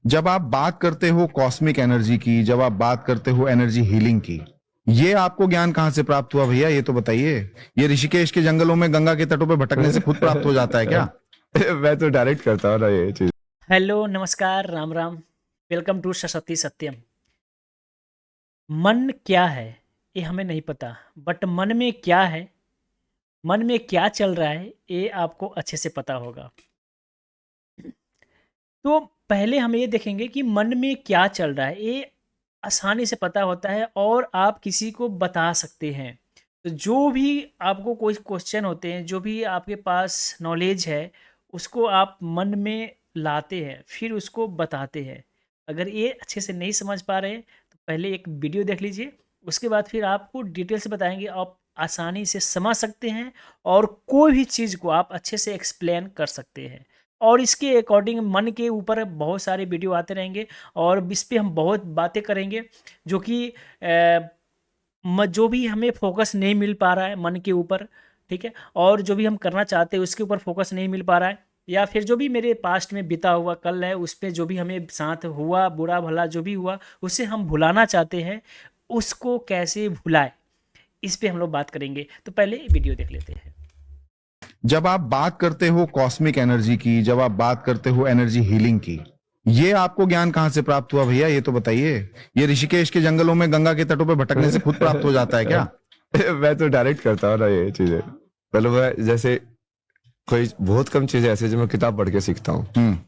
जब आप बात करते हो कॉस्मिक एनर्जी की, जब आप बात करते हो एनर्जी हीलिंग की, ये आपको ज्ञान कहाँ से प्राप्त हुआ भैया? ये तो बताइए। ये ऋषिकेश के जंगलों में गंगा के तटों पे भटकने से खुद प्राप्त हो जाता है क्या? मैं तो डायरेक्ट करता हूँ ना ये चीज। हेलो, नमस्कार, राम राम। वेलकम टू सरस्वती सत्यम। मन क्या है ये हमें नहीं पता, बट मन में क्या है, मन में क्या चल रहा है ये आपको अच्छे से पता होगा। तो पहले हम ये देखेंगे कि मन में क्या चल रहा है, ये आसानी से पता होता है और आप किसी को बता सकते हैं। तो जो भी आपको कोई क्वेश्चन होते हैं, जो भी आपके पास नॉलेज है, उसको आप मन में लाते हैं, फिर उसको बताते हैं। अगर ये अच्छे से नहीं समझ पा रहे हैं, तो पहले एक वीडियो देख लीजिए, उसके बाद फिर आपको डिटेल से बताएँगे, आप आसानी से समझ सकते हैं और कोई भी चीज़ को आप अच्छे से एक्सप्लेन कर सकते हैं। और इसके अकॉर्डिंग मन के ऊपर बहुत सारे वीडियो आते रहेंगे और इस पे हम बहुत बातें करेंगे, जो कि जो भी हमें फोकस नहीं मिल पा रहा है मन के ऊपर, ठीक है, और जो भी हम करना चाहते हैं उसके ऊपर फोकस नहीं मिल पा रहा है, या फिर जो भी मेरे पास्ट में बीता हुआ कल है उस पे जो भी हमें साथ हुआ, बुरा भला जो भी हुआ उसे हम भुलाना चाहते हैं, उसको कैसे भुलाएं, इस पे हम लोग बात करेंगे। तो पहले वीडियो देख लेते हैं। जब आप बात करते हो कॉस्मिक एनर्जी की, जब आप बात करते हो एनर्जी हीलिंग की, ये आपको ज्ञान कहाँ से प्राप्त हुआ भैया? ये तो बताइए। ये ऋषिकेश के जंगलों में गंगा के तटों पे भटकने से खुद प्राप्त हो जाता है क्या? मैं तो डायरेक्ट करता हूँ ना ये चीजें। मतलब मैं जैसे कोई बहुत कम चीजें ऐसी जो मैं किताब पढ़ के सीखता हूँ, हम्म।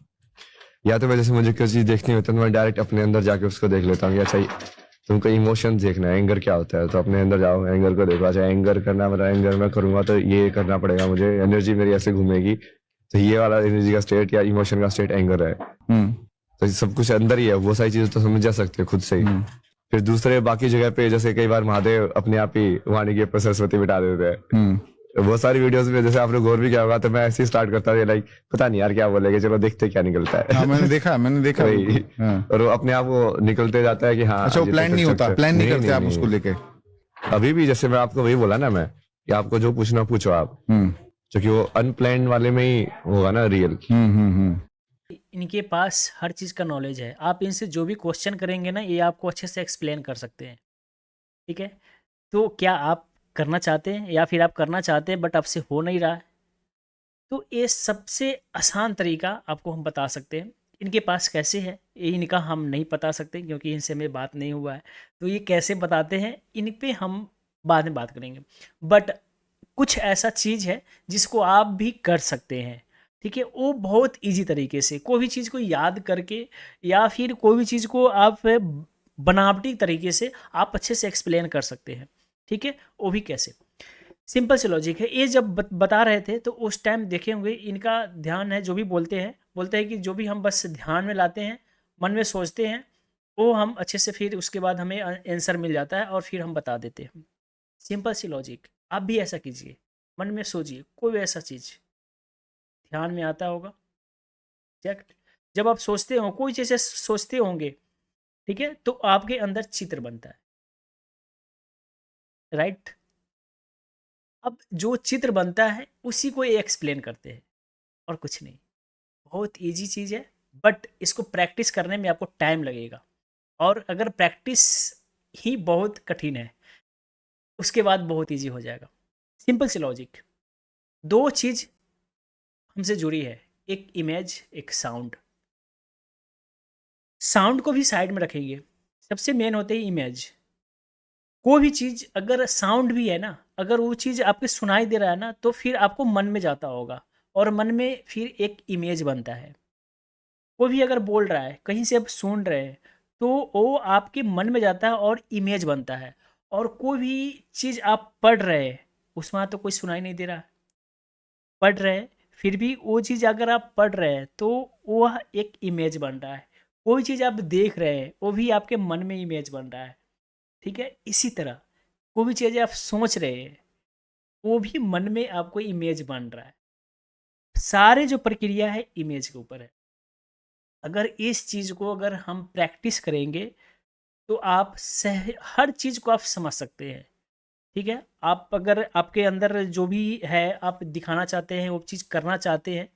या तो मैं जैसे मुझे कोई चीज देखनी होती है तो मैं डायरेक्ट अपने अंदर जाके उसको देख लेता हूँ कि अच्छा तुमको इमोशन देखना है, एंगर क्या होता है, तो अपने अंदर जाओ, एंगर को देखो। अच्छा एंगर करना, मतलब एंगर मैं करूंगा तो ये करना पड़ेगा मुझे, एनर्जी मेरी ऐसे घूमेगी, तो ये वाला एनर्जी का स्टेट या इमोशन का स्टेट एंगर है। हम्म। तो सब कुछ अंदर ही है, वो सारी चीजें तो समझ जा सकते हो खुद से ही। फिर दूसरे बाकी जगह पे जैसे कई बार महादेव अपने आप ही वाणी के ऊपर सरस्वती बिठा देते हैं। हम्म। वो सारी वीडियोस में जैसे आपने गौर भी किया होगा, तो मैं ऐसे ही स्टार्ट करता था, लाइक पता नहीं यार क्या बोलेंगे, चलो देखते क्या निकलता हाँ, है। मैंने देखा वही। बिल्कुल, हाँ। और वो अपने आप वो निकलते जाता है कि हाँ अच्छा, वो ये तो प्लान फिर नहीं होता, स्ट्रक्चर प्लान नहीं नहीं करते नहीं आप उसको नहीं। लेके? अभी भी जैसे मैं आपको वही बोला ना मैं, कि आपको जो पूछना पूछो आप, हम्म। क्योंकि वो अनप्लान्ड वाले में ही होगा ना रियल। हम्म। इनके पास हर चीज़ का नॉलेज है, आप इनसे जो भी क्वेश्चन करेंगे ना ये आपको अच्छे से एक्सप्लेन कर सकते हैं, ठीक है। तो क्या आप करना चाहते हैं, या फिर आप करना चाहते हैं बट आपसे हो नहीं रहा है, तो ये सबसे आसान तरीका आपको हम बता सकते हैं। इनके पास कैसे है ये इनका हम नहीं बता सकते, क्योंकि इनसे हमें बात नहीं हुआ है। तो ये कैसे बताते हैं इन पे हम बाद में बात करेंगे। बट कुछ ऐसा चीज़ है जिसको आप भी कर सकते हैं, ठीक है। वो बहुत इजी तरीके से कोई भी चीज़ को याद करके, या फिर कोई भी चीज़ को आप बनावटी तरीके से आप अच्छे से एक्सप्लेन कर सकते हैं, ठीक है। वो भी कैसे? सिंपल से लॉजिक है। ये जब बता रहे थे तो उस टाइम देखे होंगे, इनका ध्यान है, जो भी बोलते हैं कि जो भी हम बस ध्यान में लाते हैं, मन में सोचते हैं, वो हम अच्छे से फिर उसके बाद हमें आंसर मिल जाता है और फिर हम बता देते हैं। सिंपल सी लॉजिक, आप भी ऐसा कीजिए, मन में सोचिए कोई भी ऐसा चीज़ ध्यान में आता होगा, एग्जैक्ट। जब आप सोचते हो कोई चीज़ सोचते होंगे, ठीक है, तो आपके अंदर चित्र बनता है, राइट। अब जो चित्र बनता है उसी को ये एक्सप्लेन करते हैं, और कुछ नहीं। बहुत ईजी चीज़ है, बट इसको प्रैक्टिस करने में आपको टाइम लगेगा, और अगर प्रैक्टिस ही बहुत कठिन है, उसके बाद बहुत ईजी हो जाएगा। सिंपल सी लॉजिक, दो चीज़ हमसे जुड़ी है, एक इमेज, एक साउंड। साउंड को भी साइड में रखेंगे, सबसे मेन होते ही इमेज। कोई भी चीज़ अगर साउंड भी है ना, अगर वो चीज़ आपके सुनाई दे रहा है ना, तो फिर आपको मन में जाता होगा, और मन में फिर एक इमेज बनता है। कोई भी अगर बोल रहा है, कहीं से आप सुन रहे हैं, तो वो आपके मन में जाता है और इमेज बनता है। और कोई भी चीज़ आप पढ़ रहे हैं, उसमें तो कोई सुनाई नहीं दे रहा है, पढ़ रहे हैं, फिर भी वो चीज़ अगर आप पढ़ रहे हैं तो वह एक इमेज बन रहा है। कोई चीज़ आप देख रहे हैं, वो भी आपके मन में इमेज बन रहा है, ठीक है। इसी तरह कोई भी चीज़ आप सोच रहे हैं, वो भी मन में आपको इमेज बन रहा है। सारे जो प्रक्रिया है इमेज के ऊपर है। अगर इस चीज़ को अगर हम प्रैक्टिस करेंगे, तो आप हर चीज़ को आप समझ सकते हैं, ठीक है। आप अगर आपके अंदर जो भी है आप दिखाना चाहते हैं, वो चीज़ करना चाहते हैं,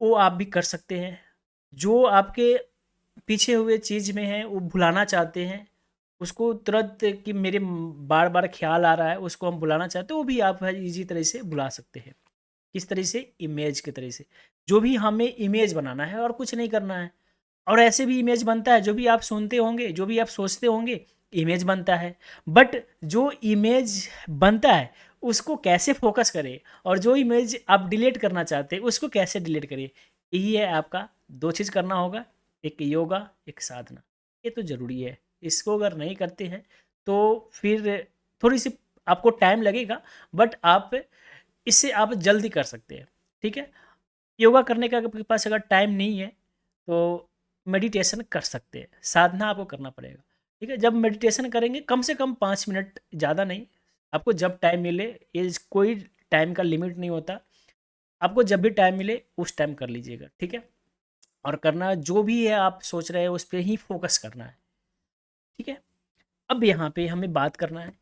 वो आप भी कर सकते हैं। जो आपके पीछे हुए चीज़ में हैं वो भुलाना चाहते हैं, उसको तुरंत कि मेरे बार बार ख्याल आ रहा है उसको हम भुलाना चाहते हैं, वो भी आप इजी तरह से भुला सकते हैं। किस तरह से? इमेज के तरह से। जो भी हमें इमेज बनाना है और कुछ नहीं करना है। और ऐसे भी इमेज बनता है, जो भी आप सुनते होंगे, जो भी आप सोचते होंगे, इमेज बनता है। बट जो इमेज बनता है उसको कैसे फोकस करें, और जो इमेज आप डिलीट करना चाहते हैं उसको कैसे डिलीट करें, यही है आपका। दो चीज़ करना होगा, एक योगा, एक साधना। ये तो ज़रूरी है। इसको अगर नहीं करते हैं तो फिर थोड़ी सी आपको टाइम लगेगा, बट आप इससे आप जल्दी कर सकते हैं। ठीक है? योगा करने का आपके पास अगर टाइम नहीं है तो मेडिटेशन कर सकते हैं, साधना आपको करना पड़ेगा। ठीक है? जब मेडिटेशन करेंगे कम से कम 5 मिनट, ज़्यादा नहीं, आपको जब टाइम मिले, ये कोई टाइम का लिमिट नहीं होता, आपको जब भी टाइम मिले उस टाइम कर लीजिएगा। ठीक है? और करना जो भी है आप सोच रहे हैं उस पर ही फोकस करना है। ठीक है? अब यहाँ पे हमें बात करना है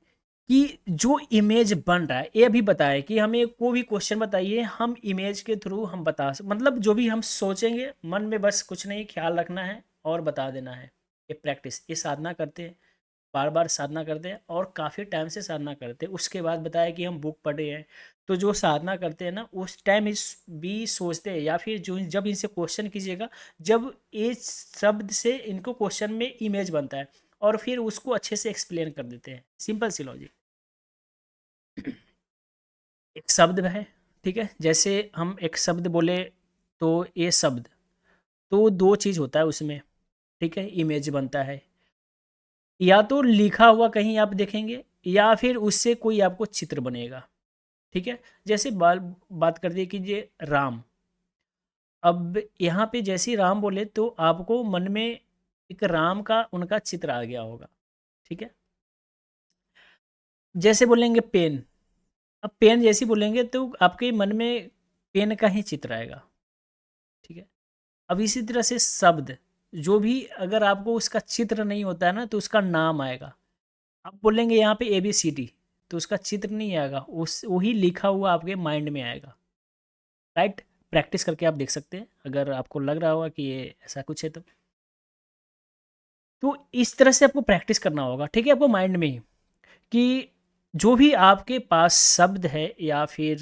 कि जो इमेज बन रहा है, ये अभी बताए कि हमें कोई भी क्वेश्चन बताइए, हम इमेज के थ्रू हम मतलब जो भी हम सोचेंगे मन में, बस कुछ नहीं, ख्याल रखना है और बता देना है। ये प्रैक्टिस, ये साधना करते हैं, बार बार साधना करते हैं और काफ़ी टाइम से साधना करते हैं। उसके बाद बताया कि हम बुक पढ़े हैं, तो जो साधना करते हैं ना उस टाइम इस भी सोचते हैं, या फिर जो जब इनसे क्वेश्चन कीजिएगा, जब ये शब्द से इनको क्वेश्चन में इमेज बनता है और फिर उसको अच्छे से एक्सप्लेन कर देते हैं। सिंपल सी लॉजिक। एक शब्द है, ठीक है, जैसे हम एक शब्द बोले तो ये शब्द, तो दो चीज़ होता है उसमें। ठीक है? इमेज बनता है, या तो लिखा हुआ कहीं आप देखेंगे, या फिर उससे कोई आपको चित्र बनेगा। ठीक है? जैसे बात कर दिए कीजिए राम। अब यहाँ पे जैसे ही राम बोले तो आपको मन में एक राम का उनका चित्र आ गया होगा। ठीक है? जैसे बोलेंगे पेन, अब पेन जैसे ही बोलेंगे तो आपके मन में पेन का ही चित्र आएगा। ठीक है? अब इसी तरह से शब्द, जो भी अगर आपको उसका चित्र नहीं होता है ना तो उसका नाम आएगा। आप बोलेंगे यहाँ पे ABCD, तो उसका चित्र नहीं आएगा, उस वही लिखा हुआ आपके माइंड में आएगा। राइट? प्रैक्टिस करके आप देख सकते हैं अगर आपको लग रहा होगा कि ये ऐसा कुछ है तो इस तरह से आपको प्रैक्टिस करना होगा। ठीक है? आपको माइंड में ही कि जो भी आपके पास शब्द है या फिर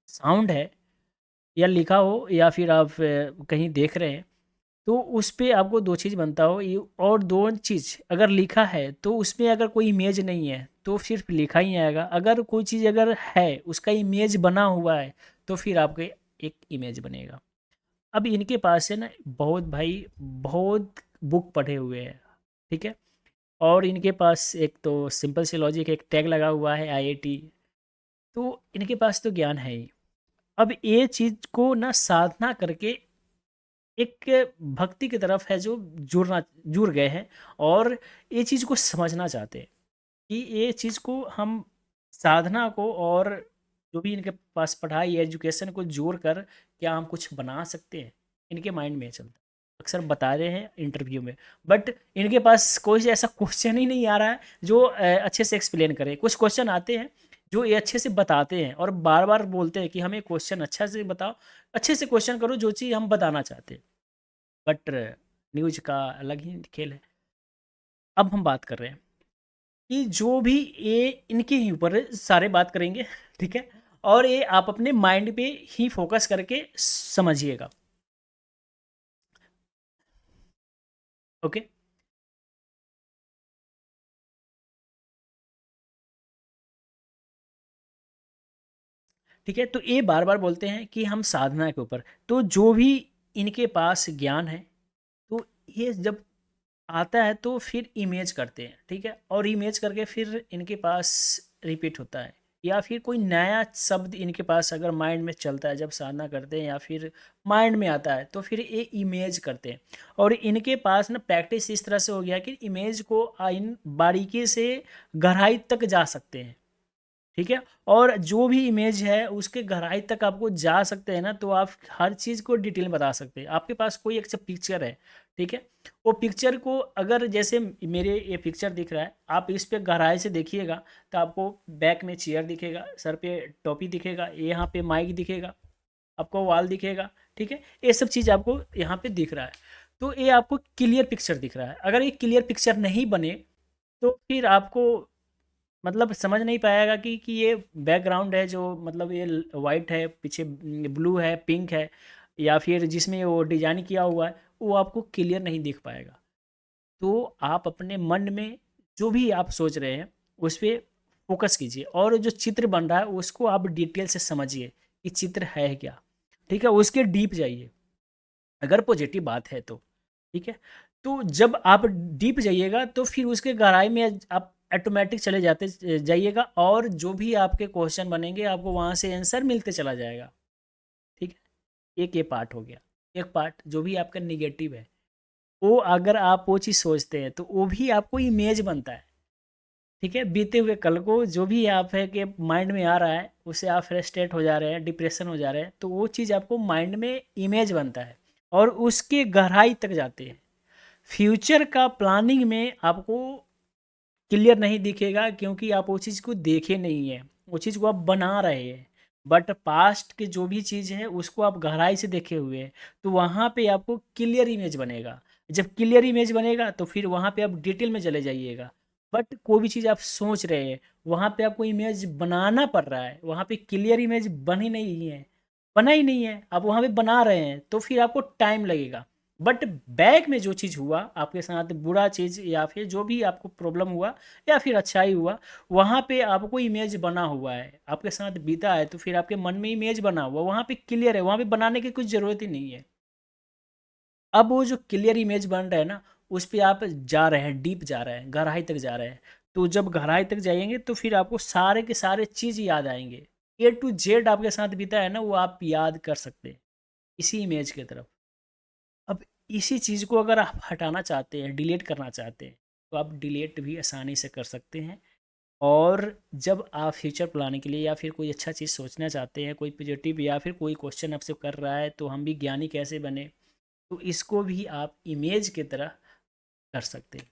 साउंड है, या लिखा हो या फिर आप कहीं देख रहे हैं, तो उस पे आपको दो चीज़ बनता हो और दो चीज़ अगर लिखा है तो उसमें अगर कोई इमेज नहीं है तो सिर्फ लिखा ही आएगा। अगर कोई चीज़ अगर है उसका इमेज बना हुआ है तो फिर आपके एक इमेज बनेगा। अब इनके पास है ना बहुत भाई, बहुत बुक पढ़े हुए हैं। ठीक है? और इनके पास एक तो सिंपल सी लॉजिक, एक टैग लगा हुआ है IIT, तो इनके पास तो ज्ञान है ही। अब ये चीज़ को ना साधना करके एक भक्ति की तरफ है जो जुड़ गए हैं, और ये चीज़ को समझना चाहते हैं कि ये चीज़ को हम साधना को और जो भी इनके पास पढ़ाई एजुकेशन को जोड़ कर क्या हम कुछ बना सकते हैं, इनके माइंड में चलता है। अक्सर बता रहे हैं इंटरव्यू में, बट इनके पास कोई ऐसा क्वेश्चन ही नहीं आ रहा है जो अच्छे से एक्सप्लेन करे। कुछ क्वेश्चन आते हैं जो ये अच्छे से बताते हैं और बार बार बोलते हैं कि हमें क्वेश्चन अच्छा से बताओ, अच्छे से क्वेश्चन करो जो चीज़ हम बताना चाहते हैं। बट न्यूज़ का अलग ही खेल है। अब हम बात कर रहे हैं कि जो भी ये इनके ही ऊपर सारे बात करेंगे। ठीक है? और ये आप अपने माइंड पे ही फोकस करके समझिएगा। ओके? ठीक है? तो ये बार बार बोलते हैं कि हम साधना के ऊपर, तो जो भी इनके पास ज्ञान है तो ये जब आता है तो फिर इमेज करते हैं। ठीक है? और इमेज करके फिर इनके पास रिपीट होता है, या फिर कोई नया शब्द इनके पास अगर माइंड में चलता है जब साधना करते हैं या फिर माइंड में आता है तो फिर ये इमेज करते हैं। और इनके पास ना प्रैक्टिस इस तरह से हो गया कि इमेज को इन बारीकी से गहराई तक जा सकते हैं। ठीक है? और जो भी इमेज है उसके गहराई तक आपको जा सकते हैं ना, तो आप हर चीज़ को डिटेल में बता सकते हैं। आपके पास कोई एक पिक्चर है, ठीक है? वो पिक्चर को अगर जैसे मेरे ये पिक्चर दिख रहा है, आप इस पे गहराई से देखिएगा तो आपको बैक में चेयर दिखेगा, सर पे टोपी दिखेगा, यहाँ पे माइक दिखेगा, आपको वॉल दिखेगा। ठीक है? ये सब चीज़ आपको यहाँ पे दिख रहा है। तो ये आपको क्लियर पिक्चर दिख रहा है। अगर ये क्लियर पिक्चर नहीं बने तो फिर आपको मतलब समझ नहीं पाएगा कि ये बैकग्राउंड है जो मतलब ये वाइट है, पीछे ब्लू है, पिंक है, या फिर जिसमें वो डिजाइन किया हुआ है वो आपको क्लियर नहीं दिख पाएगा। तो आप अपने मन में जो भी आप सोच रहे हैं उस पर फोकस कीजिए, और जो चित्र बन रहा है उसको आप डिटेल से समझिए कि चित्र है क्या। ठीक है, उसके डीप जाइए अगर पॉजिटिव बात है तो। ठीक है, तो जब आप डीप जाइएगा तो फिर उसके गहराई में आप ऑटोमेटिक चले जाते जाइएगा, और जो भी आपके क्वेश्चन बनेंगे आपको वहाँ से आंसर मिलते चला जाएगा। ठीक है, एक ये पार्ट हो गया। एक पार्ट जो भी आपका निगेटिव है वो अगर आप वो चीज़ सोचते हैं तो वो भी आपको इमेज बनता है। ठीक है, बीते हुए कल को जो भी आप है कि माइंड में आ रहा है उससे आप फ्रस्ट्रेट हो जा रहे हैं, डिप्रेशन हो जा रहे हैं, तो वो चीज़ आपको माइंड में इमेज बनता है और उसके गहराई तक जाते हैं। फ्यूचर का प्लानिंग में आपको क्लियर नहीं दिखेगा क्योंकि आप वो चीज़ को देखे नहीं है, वो चीज़ को आप बना रहे हैं। बट पास्ट के जो भी चीज़ है उसको आप गहराई से देखे हुए हैं, तो वहाँ पे आपको क्लियर इमेज बनेगा। जब क्लियर इमेज बनेगा तो फिर वहाँ पे आप डिटेल में चले जाइएगा। बट कोई भी चीज़ आप सोच रहे हैं वहाँ पे आपको इमेज बनाना पड़ रहा है, वहाँ पे क्लियर इमेज बनी नहीं है, बना ही नहीं है, आप वहाँ पे बना रहे हैं तो फिर आपको टाइम लगेगा। बट बैक में जो चीज़ हुआ आपके साथ, बुरा चीज़ या फिर जो भी आपको प्रॉब्लम हुआ या फिर अच्छा ही हुआ, वहाँ पे आपको इमेज बना हुआ है, आपके साथ बीता है, तो फिर आपके मन में इमेज बना हुआ वहाँ पे क्लियर है, वहाँ पे बनाने की कुछ ज़रूरत ही नहीं है। अब वो जो क्लियर इमेज बन रहा है ना उस पे आप जा रहे हैं, डीप जा रहे हैं, गहराई तक जा रहे हैं। तो जब गहराई तक जाएंगे तो फिर आपको सारे के सारे चीज़ याद आएंगे। ए टू जेड आपके साथ बीता है ना वो आप याद कर सकते हैं इसी इमेज की तरफ। अब इसी चीज़ को अगर आप हटाना चाहते हैं, डिलीट करना चाहते हैं, तो आप डिलीट भी आसानी से कर सकते हैं। और जब आप फ्यूचर प्लानिंग के लिए या फिर कोई अच्छा चीज़ सोचना चाहते हैं, कोई पॉजिटिव या फिर कोई क्वेश्चन आपसे कर रहा है तो हम भी ज्ञानी कैसे बने, तो इसको भी आप इमेज की तरह कर सकते हैं।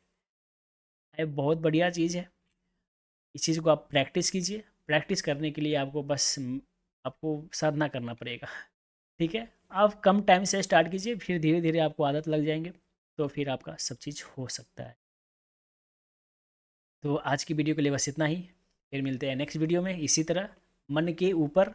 ये बहुत बढ़िया चीज़ है। इस चीज़ को आप प्रैक्टिस कीजिए। प्रैक्टिस करने के लिए आपको बस आपको साधना करना पड़ेगा। ठीक है, आप कम टाइम से स्टार्ट कीजिए, फिर धीरे धीरे आपको आदत लग जाएंगे, तो फिर आपका सब चीज़ हो सकता है। तो आज की वीडियो के लिए बस इतना ही। फिर मिलते हैं नेक्स्ट वीडियो में इसी तरह मन के ऊपर